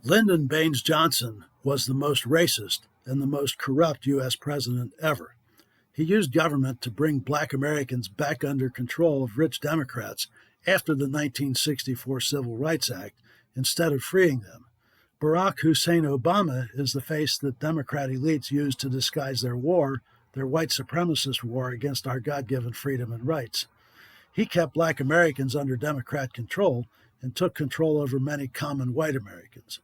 Lyndon Baines Johnson was the most racist and the most corrupt U.S. president ever. He used government to bring black Americans back under control of rich Democrats after the 1964 Civil Rights Act instead of freeing them. Barack Hussein Obama is the face that Democrat elites use to disguise their white supremacist war against our God-given freedom and rights. He kept black Americans under Democrat control and took control over many common white Americans.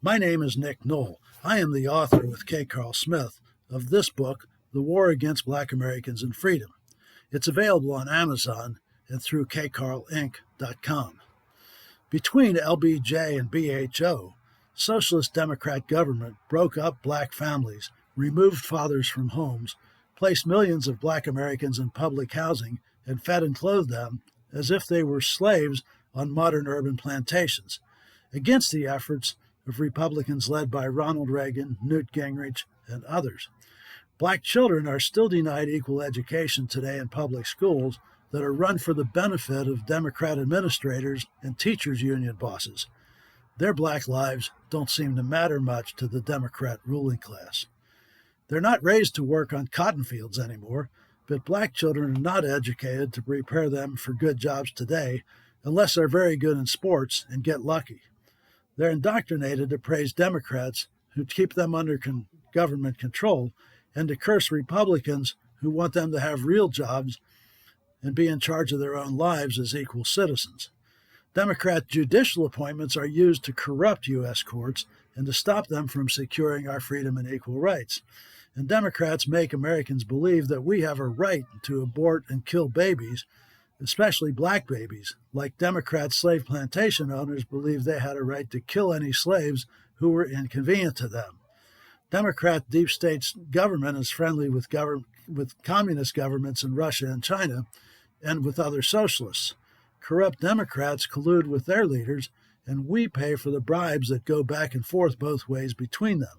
My name is Nick Knoll. I am the author with K. Carl Smith of this book, The War Against Black Americans and Freedom. It's available on Amazon and through kcarlinc.com. Between LBJ and BHO, Socialist Democrat government broke up black families, removed fathers from homes, placed millions of black Americans in public housing, and fed and clothed them as if they were slaves on modern urban plantations, against the efforts of Republicans led by Ronald Reagan, Newt Gingrich, and others. Black children are still denied equal education today in public schools that are run for the benefit of Democrat administrators and teachers' union bosses. Their black lives don't seem to matter much to the Democrat ruling class. They're not raised to work on cotton fields anymore, but black children are not educated to prepare them for good jobs today unless they're very good in sports and get lucky. They're indoctrinated to praise Democrats who keep them under government control and to curse Republicans who want them to have real jobs and be in charge of their own lives as equal citizens. Democrat judicial appointments are used to corrupt U.S. courts and to stop them from securing our freedom and equal rights. And Democrats make Americans believe that we have a right to abort and kill babies, especially black babies, like Democrat slave plantation owners believed they had a right to kill any slaves who were inconvenient to them. Democrat deep state government is friendly with communist governments in Russia and China and with other socialists. Corrupt Democrats collude with their leaders, and we pay for the bribes that go back and forth both ways between them.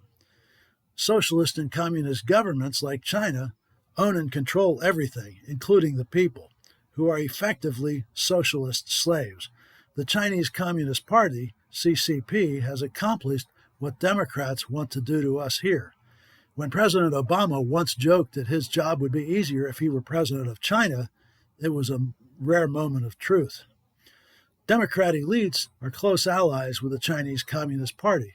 Socialist and communist governments like China own and control everything, including the people, who are effectively socialist slaves. The Chinese Communist Party, CCP, has accomplished what Democrats want to do to us here. When President Obama once joked that his job would be easier if he were president of China, it was a rare moment of truth. Democrat elites are close allies with the Chinese Communist Party,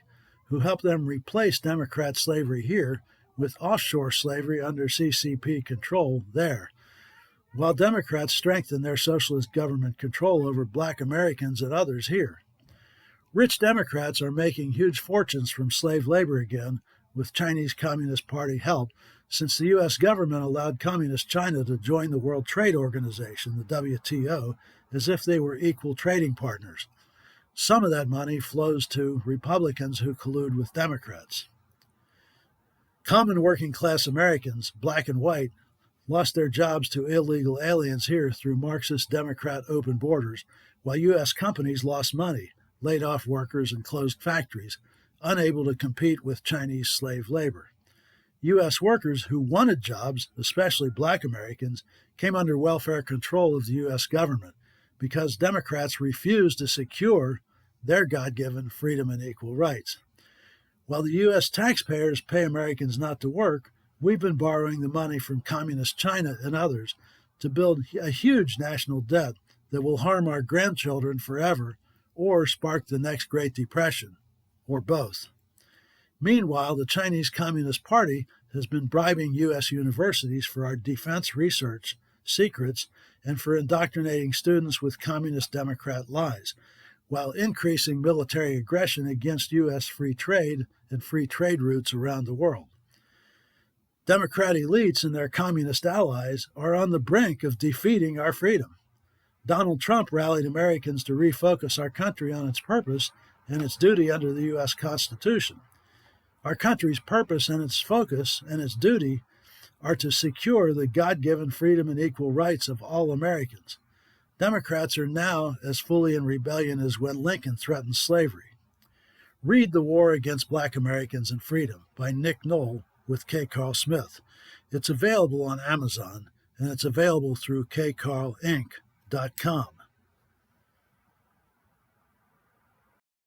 who help them replace Democrat slavery here with offshore slavery under CCP control there, while Democrats strengthen their socialist government control over black Americans and others here. Rich Democrats are making huge fortunes from slave labor again with Chinese Communist Party help since the U.S. government allowed Communist China to join the World Trade Organization, the WTO, as if they were equal trading partners. Some of that money flows to Republicans who collude with Democrats. Common working class Americans, black and white, lost their jobs to illegal aliens here through Marxist Democrat open borders, while U.S. companies lost money, laid off workers, and closed factories, unable to compete with Chinese slave labor. U.S. workers who wanted jobs, especially black Americans, came under welfare control of the U.S. government because Democrats refused to secure their God-given freedom and equal rights. While the U.S. taxpayers pay Americans not to work, we've been borrowing the money from Communist China and others to build a huge national debt that will harm our grandchildren forever or spark the next Great Depression, or both. Meanwhile, the Chinese Communist Party has been bribing U.S. universities for our defense research secrets and for indoctrinating students with communist Democrat lies, while increasing military aggression against U.S. free trade and free trade routes around the world. Democrat elites and their communist allies are on the brink of defeating our freedom. Donald Trump rallied Americans to refocus our country on its purpose and its duty under the U.S. Constitution. Our country's purpose and its focus and its duty are to secure the God-given freedom and equal rights of all Americans. Democrats are now as fully in rebellion as when Lincoln threatened slavery. Read The War Against Black Americans and Freedom by Nick Knoll with K. Carl Smith. It's available on Amazon, and it's available through kcarlinc.com.